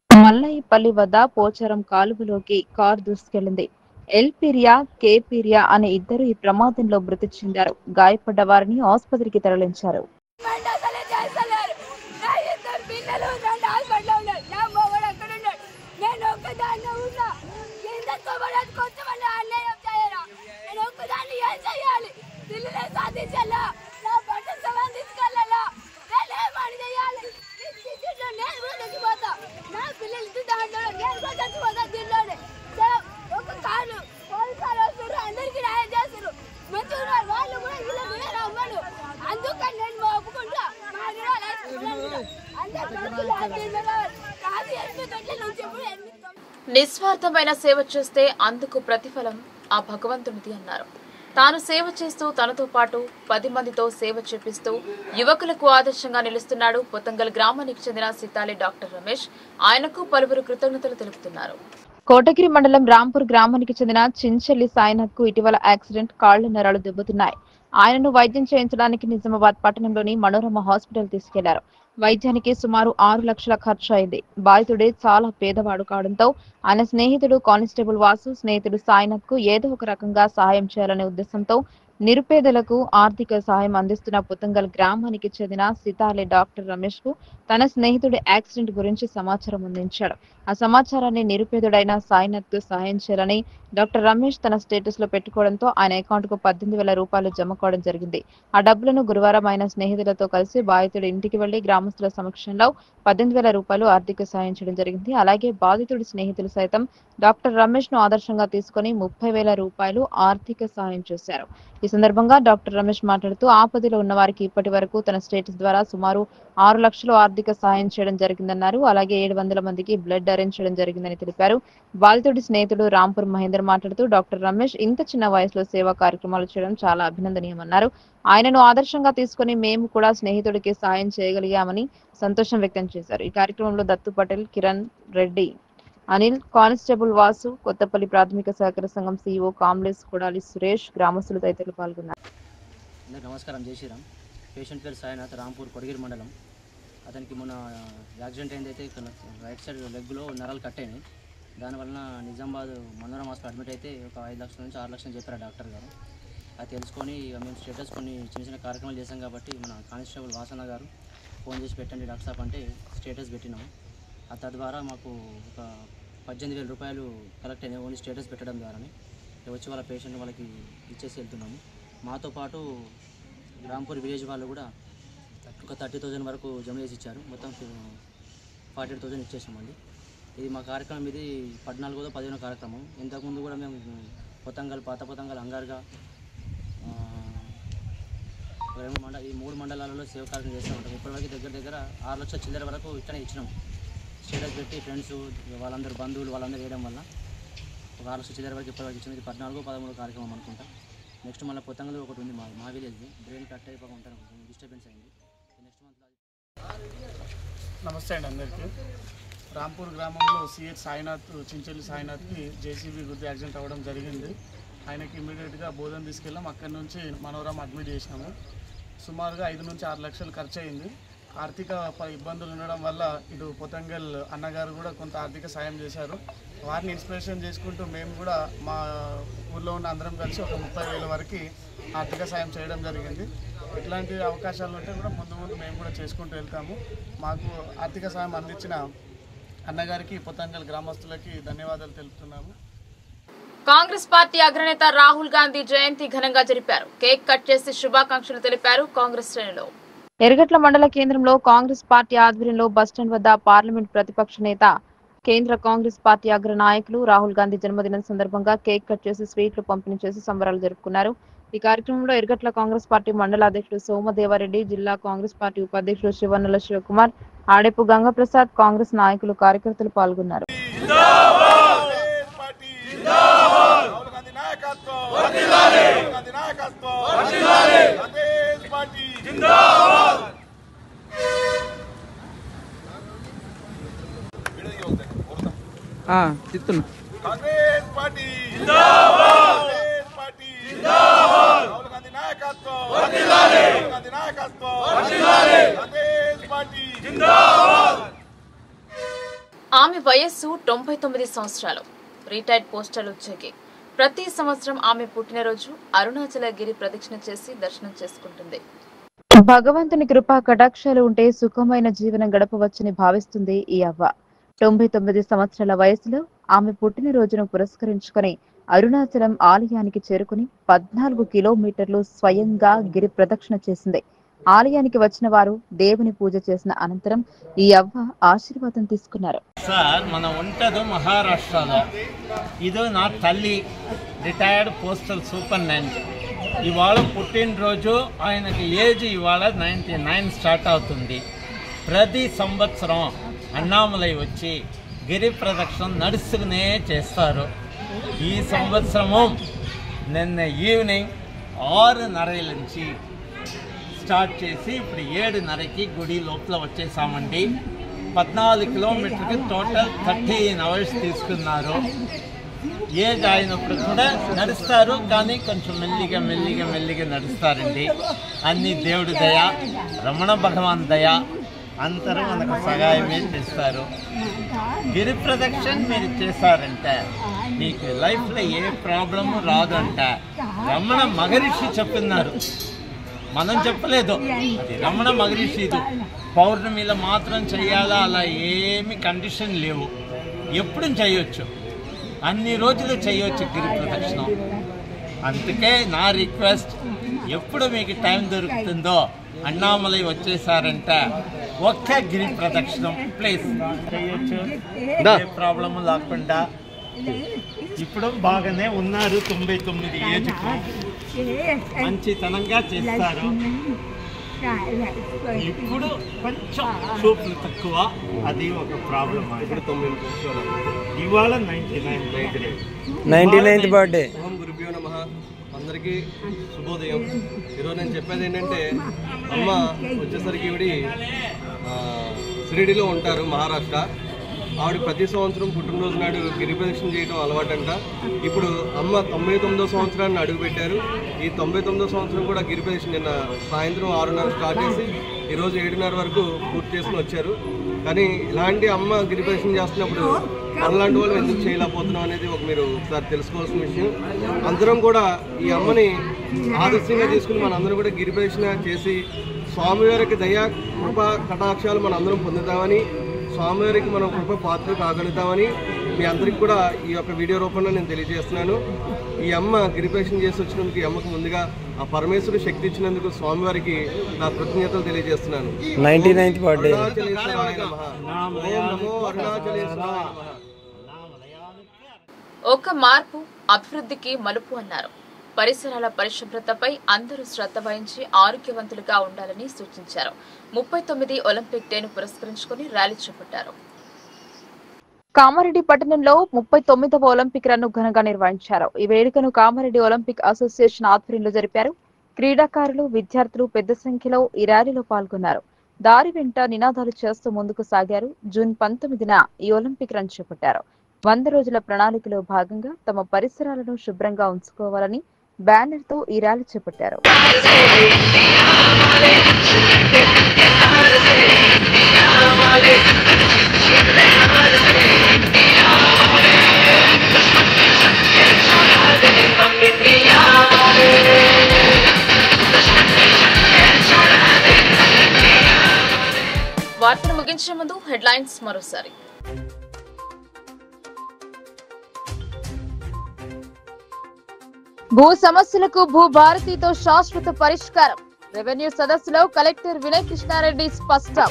మల్లయ్యపల్లి వద్ద పోచారం కాలువలోకి కారు దూసుకెళ్లింది. ఎల్ పీరియా, కే పీరియా అనే ఇద్దరు ఈ ప్రమాదంలో మృతి చెందారు. గాయపడ్డ వారిని ఆసుపత్రికి తరలించారు. నిస్వార్థమైన సేవ చేస్తే అందుకు ప్రతిఫలం ఆ భగవంతునిది అన్నారు. తాను సేవ చేస్తూ తనతో పాటు 10 మందితో సేవ చేపిస్తూ యువకులకు ఆదర్శంగా నిలుస్తున్నాడు పొతంగల్ గ్రామానికి చెందిన సితాలి డాక్టర్ రమేష్. ఆయనకు పలువురు కృతజ్ఞతలు తెలుపుతున్నారు. కోటగిరి మండలం రాంపూర్ గ్రామానికి చెందిన చించెల్లి సాయినాథ్ కు ఇటీవల యాక్సిడెంట్, కాళ్ల నరాలు దెబ్బతిన్నాయి. ఆయనను వైద్యం చేయించడానికి నిజామాబాద్ పట్టణంలోని మనోరమ హాస్పిటల్ తీసుకెళ్లారు. వైద్యానికి సుమారు 6 లక్షల ఖర్చు అయింది. బాధితుడే చాలా పేదవాడు కావడంతో ఆయన స్నేహితుడు కానిస్టేబుల్ వాసు, స్నేహితుడు సాయినాథ్ కు ఏదో ఒక రకంగా సహాయం చేయాలనే ఉద్దేశంతో నిరుపేదలకు ఆర్థిక సహాయం అందిస్తున్న పొతంగల్ గ్రామానికి చెందిన సితాలి డాక్టర్ రమేష్ కు తన స్నేహితుడి యాక్సిడెంట్ గురించి సమాచారం అందించాడు. ఆ సమాచారాన్ని నిరుపేదుడైన సాయినాథ్ కు సహాయం చేయాలని డాక్టర్ రమేష్ తన స్టేటస్ లో పెట్టుకోవడంతో ఆయన అకౌంట్ కు 18,000 రూపాయలు జమ కావడం జరిగింది. ఆ డబ్బులను గురువారం ఆయన స్నేహితులతో కలిసి బాధితుడి ఇంటికి వెళ్లి గ్రామస్తుల సమక్షంలో 18,000 రూపాయలు ఆర్థిక సాయం చేయడం జరిగింది. అలాగే బాధితుడి స్నేహితులు సైతం డాక్టర్ రమేష్ ను ఆదర్శంగా తీసుకుని 30,000 రూపాయలు ఆర్థిక సాయం చేశారు. ఈ సందర్భంగా డాక్టర్ రమేష్ మాట్లాడుతూ ఆపదలో ఉన్న వారికి ఇప్పటి వరకు తన స్టేటస్ ద్వారా సుమారు 6 లక్షలు ఆర్థిక సాయం చేయడం జరిగిందన్నారు. అలాగే 700 మందికి బ్లడ్ అరేంజ్ చేయడం జరిగిందని తెలిపారు. బాధితుడి స్నేహితుడు రాంపూర్ మహేందర్ మాట్లాడుతూ డాక్టర్ రమేష్ ఇంత చిన్న వయసులో సేవా కార్యక్రమాలు చేయడం చాలా అభినందనీయమన్నారు. ఆయనను ఆదర్శంగా తీసుకుని మేము కూడా స్నేహితుడికి సాయం చేయగలిగామని సంతోషం వ్యక్తం చేశారు. ఈ కార్యక్రమంలో దత్తు పటేల్, కిరణ్ రెడ్డి, అనిల్, కానిస్టేబుల్ వాసు, కొత్తపల్లి ప్రాథమిక సహకార సంఘం సిఇఓ కామ్లేస్, కొడాలి సురేష్, గ్రామస్తులు తదితరులు పాల్గొన్నారు. నమస్కారం. జై శ్రీరామ్. పేషెంట్ పేరు సాయినాథ్, రాంపూర్ కొడగిరి మండలం. అతనికి మొన్న యాక్సిడెంట్ అయిందైతే రైట్ సైడ్ లెగ్లో నరాలు కట్ అయినాయి. దానివల్ల నిజామాబాద్ మనోరమ హాస్పిటల్ అడ్మిట్ అయితే ఒక 5 లక్షల నుంచి 6 లక్షలు చెప్పారు డాక్టర్ గారు. అది తెలుసుకొని మేము స్టేటస్ కొన్ని చిన్న చిన్న కార్యక్రమాలు చేసాం కాబట్టి మన కానిస్టేబుల్ వాసన గారు ఫోన్ చేసి పెట్టండి డాక్టర్ సాబ్ అంటే స్టేటస్ పెట్టినాము. తద్వారా మాకు ఒక 18,000 రూపాయలు కలెక్ట్ అయినాయి ఓన్లీ స్టేటస్ పెట్టడం ద్వారానే. వచ్చి వాళ్ళ పేషెంట్ వాళ్ళకి ఇచ్చేసి వెళ్తున్నాము. మాతో పాటు రాంపూర్ విలేజ్ వాళ్ళు కూడా ఒక 30,000 వరకు జమ చేసి ఇచ్చారు. మొత్తం 48,000 ఇచ్చేసామండి. ఇది మా కార్యక్రమం. ఇది 14వ 15వ కార్యక్రమం. ఇంతకుముందు కూడా మేము పొతంగల్, పాత పొతంగల్, అంగార్గా ఈ 3 మండలాలలో సేవ కార్యక్రమం చేస్తూ ఉంటాం. ఇప్పటివరకు దగ్గర 6 లక్షల చిల్లర వరకు ఇక్కడే ఇచ్చినాం. స్టేటస్ పెట్టి ఫ్రెండ్స్ వాళ్ళందరూ బంధువులు వాళ్ళందరూ వేయడం వల్ల ఒక 6 లక్షల చిల్లర వరకు ఇప్పటివరకు ఇచ్చింది. ఇది 14వ 13వ కార్యక్రమం అనుకుంటా. నెక్స్ట్ మళ్ళీ పొతంగల్ ఒకటి ఉంది మా విలేజ్. బ్రెయిన్ కట్ అయిపోయి ఉంటాను, డిస్టర్బెన్స్ అయింది. నెక్స్ట్ మంత్లో. నమస్తే అండి అందరికీ. రాంపూర్ గ్రామంలో సిహెచ్ సాయినాథ్, చించెల్లి సాయినాథ్కి జేసీబీ గుద్ది యాక్సిడెంట్ అవ్వడం జరిగింది. ఆయనకి ఇమీడియట్గా బోధన తీసుకెళ్ళాం. అక్కడి నుంచి మనోరమ అడ్మిట్ చేసినాము. సుమారుగా 5 నుంచి 6 లక్షలు ఖర్చు అయింది. ఆర్థిక ఇబ్బందులు ఉండడం వల్ల ఇటు పొతంగల్ అన్నగారు కూడా కొంత ఆర్థిక సాయం చేశారు. వారిని ఇన్స్పిరేషన్ చేసుకుంటూ మేము కూడా మా ఊళ్ళో ఉన్న అందరం కలిసి ఒక 30,000 వరకు ఆర్థిక సాయం చేయడం జరిగింది. ఇట్లాంటి అవకాశాలు ఉంటే కూడా ముందు మేము కూడా చేసుకుంటూ వెళ్తాము. మాకు ఆర్థిక సాయం అందించిన అన్నగారికి, పొతంగల్ గ్రామస్తులకి ధన్యవాదాలు తెలుపుతున్నాము. కాంగ్రెస్ పార్టీ అగ్రనేత రాహుల్ గాంధీ జయంతి ఘనంగా జరిపారు. కేక్ కట్ చేసి శుభాకాంక్షలు తెలిపారు కాంగ్రెస్ శ్రేణులు. ఎర్గట్ల మండల కేంద్రంలో కాంగ్రెస్ పార్టీ ఆధ్వర్యంలో బస్టాండ్ వద్ద పార్లమెంట్ ప్రతిపక్ష నేత, కేంద్ర కాంగ్రెస్ పార్టీ అగ్ర నాయకులు రాహుల్ గాంధీ జన్మదినం సందర్భంగా కేక్ కట్ చేసి స్వీట్లు పంపిణీ చేసి సంబరాలు జరుపుకున్నారు. ఈ కార్యక్రమంలో ఎర్గట్ల కాంగ్రెస్ పార్టీ మండల అధ్యక్షుడు సోమదేవారెడ్డి, జిల్లా కాంగ్రెస్ పార్టీ ఉపాధ్యక్షుడు శివన్నల శివకుమార్, ఆడెపు గంగప్రసాద్, కాంగ్రెస్ నాయకులు, కార్యకర్తలు పాల్గొన్నారు. చిత్తున్నా కాంగ్రెస్ పార్టీ జిందాబాద్, కాంగ్రెస్ పార్టీ జిందాబాద్, రాహుల్ గాంధీ నాయకత్వం వర్ధిల్లాలి, ఆమె వయస్సు 99 సంవత్సరాలు. రిటైర్డ్ పోస్టల్ ఉద్యోగి. ప్రతి సంవత్సరం ఆమె పుట్టినరోజు అరుణాచల గిరి ప్రదక్షిణ చేసి దర్శనం చేసుకుంటుంది. భగవంతుని కృపా కటాక్షాలు ఉంటే సుఖమైన జీవనం గడపవచ్చని భావిస్తుంది ఈ అవ్వ. 99 సంవత్సరాల వయసులో ఆమె పుట్టినరోజును పురస్కరించుకుని అరుణాచలం ఆలయానికి చేరుకుని 14 కిలోమీటర్లు స్వయంగా గిరి ప్రదక్షిణ చేసింది. ఆలయానికి వచ్చిన వారు దేవుని పూజ చేసిన అనంతరం ఈ అవ్వ ఆశీర్వాదం తీసుకున్నారు. సార్ మనం ఉంటది మహారాష్ట్రలో. ఇది నా తల్లి, రిటైర్డ్ పోస్టల్ సూపరింటెండెంట్. ఇవాళ పుట్టినరోజు, ఆయనకి ఏజ్ ఇవాళ 99 స్టార్ట్ అవుతుంది. ప్రతి సంవత్సరం అన్నామలై వచ్చి గిరి ప్రదక్షిణ నడుస్తూనే చేస్తారు. ఈ సంవత్సరము నిన్న ఈవినింగ్ 6:30 నుంచి స్టార్ట్ చేసి ఇప్పుడు 7:30కి గుడి లోపల వచ్చేసామండి. 14 కిలోమీటర్కి టోటల్ 13 అవర్స్ తీసుకున్నారు. ఏజ్ అయినప్పుడు కూడా నడుస్తారు, కానీ కొంచెం మెల్లిగా నడుస్తారండి. అన్ని దేవుడి దయ, రమణ భగవాన్ దయ, అందరూ మనకు సహాయమే చేస్తారు. గిరి ప్రదక్షిణ మీరు చేశారంటే మీకు లైఫ్లో ఏ ప్రాబ్లము రాదంటే రమణ మహర్షి చెప్తున్నారు, మనం చెప్పలేదు. అది రమణ మహర్షి. పౌర్ణమిలో మాత్రం చేయాలా, అలా ఏమి కండిషన్ లేవు, ఎప్పుడు చేయొచ్చు, అన్ని రోజులు చేయొచ్చు గిరి ప్రదక్షిణం. అందుకే నా రిక్వెస్ట్, ఎప్పుడు మీకు టైం దొరుకుతుందో అన్నామలై వచ్చేసారంటే ఒక్క గిరి ప్రదక్షిణం ప్లీజ్ చేయొచ్చు, ఏ ప్రాబ్లము లేకుండా. ఇప్పుడు బాగానే ఉన్నారు, 99 ఏజ్కు మంచితనంగా చేస్తారు. ఇప్పుడు కొంచెం చూపులు తక్కువ, అది ఒక ప్రాబ్లం. ఇప్పుడు 9 ఇవాళ 99 బర్త్డే. గురుభ్యో నమః. అందరికీ శుభోదయం. ఈరోజు నేను చెప్పేది ఏంటంటే, అమ్మ వచ్చేసరికి ఈవిడ షిరిడీలో ఉంటారు, మహారాష్ట్ర. ఆవిడ ప్రతి సంవత్సరం పుట్టినరోజు నాడు గిరి ప్రదక్షిణ చేయడం అలవాటంట. ఇప్పుడు అమ్మ 99వ సంవత్సరాన్ని అడుగుపెట్టారు. ఈ 99వ సంవత్సరం కూడా గిరి ప్రదక్షిణ నిన్న సాయంత్రం 6:30 స్టార్ట్ చేసి ఈరోజు 7:30 వరకు పూర్తి చేసుకుని వచ్చారు. కానీ ఇలాంటి అమ్మ గిరి ప్రదక్షిణ చేస్తున్నప్పుడు మనలాంటి వాళ్ళు ఎందుకు చేయలేకపోతున్నాం అనేది మీరు ఒకసారి తెలుసుకోవాల్సిన విషయం. అందరం కూడా ఈ అమ్మని ఆదర్శంగా తీసుకుని మనందరం కూడా గిరి ప్రదక్షిణ చేసి స్వామివారికి దయా కృపా కటాక్షాలు మన అందరం పొందుతామని, స్వామివారికి మనం కృప పాత్ర కాగలుగుతామని మీ అందరికి కూడా ఈ యొక్క వీడియో రూపంలో నేను తెలియజేస్తున్నాను. ఈ అమ్మ గిరి ప్రదక్షిణ చేసి వచ్చినందుకు ఈ అమ్మకు ముందుగా ఆ పరమేశ్వరుడు శక్తి ఇచ్చినందుకు స్వామివారికి నా కృతజ్ఞతలు తెలియజేస్తున్నాను. 99th birthday. ఒక మార్పు అభివృద్ధికి మలుపు అన్నారు. పరిసరాల పరిశుభ్రతపై అందరూ శ్రద్ధ వహించి ఆరోగ్యవంతులుగా ఉండాలని సూచించారు. 39 ఒలింపిక్ డేను పురస్కరించుకుని ర్యాలీ చేపట్టారు. కామారెడ్డి పట్టణంలో 39వ ఒలింపిక్ రన్ను ఘనంగా నిర్వహించారు. ఈ వేడుకను కామారెడ్డి ఒలింపిక్ అసోసియేషన్ ఆధ్వర్యంలో జరిపారు. క్రీడాకారులు, విద్యార్థులు పెద్ద సంఖ్యలో ఈ ర్యాలీలో పాల్గొన్నారు. దారి వెంట నినాదాలు చేస్తూ ముందుకు సాగారు. జూన్ 19న ఈ ఒలింపిక్ రన్ చేపట్టారు. 100 రోజుల ప్రణాళికలో భాగంగా తమ పరిసరాలను శుభ్రంగా ఉంచుకోవాలని బ్యానర్తో ఈ ర్యాలీ చేపట్టారు. వార్తను ముగించే ముందు హెడ్లైన్స్ మరోసారి. భూ సమస్యలకు భూభారతితో శాశ్వత పరిష్కారం. రెవెన్యూ సదస్సులో కలెక్టర్ వినయ్ కృష్ణారెడ్డి స్పష్టం.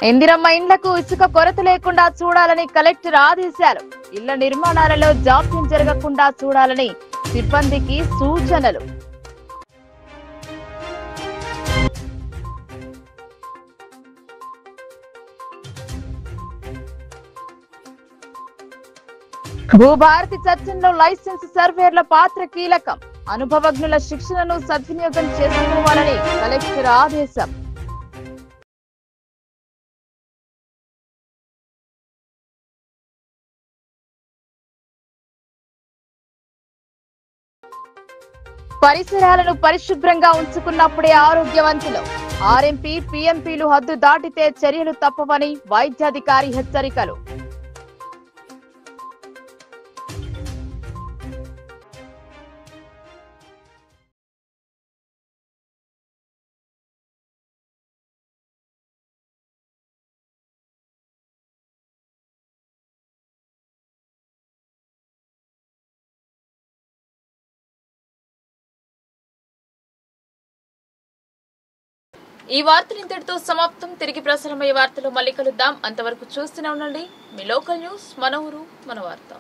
ఇందిరమ్మ ఇండ్లకు ఇసుక కొరత లేకుండా చూడాలని కలెక్టర్ ఆదేశాలు. ఇళ్ల నిర్మాణాలలో జాప్యం జరగకుండా చూడాలని సిబ్బందికి సూచనలు. భూభారతి చట్టంలో లైసెన్స్ సర్వేర్ల పాత్ర కీలకం. అనుభవజ్ఞుల శిక్షణను సద్వినియోగం చేసుకోవాలని కలెక్టర్ ఆదేశం. పరిసరాలను పరిశుభ్రంగా ఉంచుకున్నప్పుడే ఆరోగ్యవంతులు. ఆర్ఎంపీ పీఎంపీలు హద్దు దాటితే చర్యలు తప్పవని వైద్యాధికారి హెచ్చరికలు. ఈ వార్తలు ఇంతటితో సమాప్తం. తిరిగి ప్రసారమయ్యే వార్తలు మళ్ళీ కలుద్దాం. అంతవరకు చూస్తూనే ఉండండి మీ లోకల్ న్యూస్. మన ఊరు మన వార్త.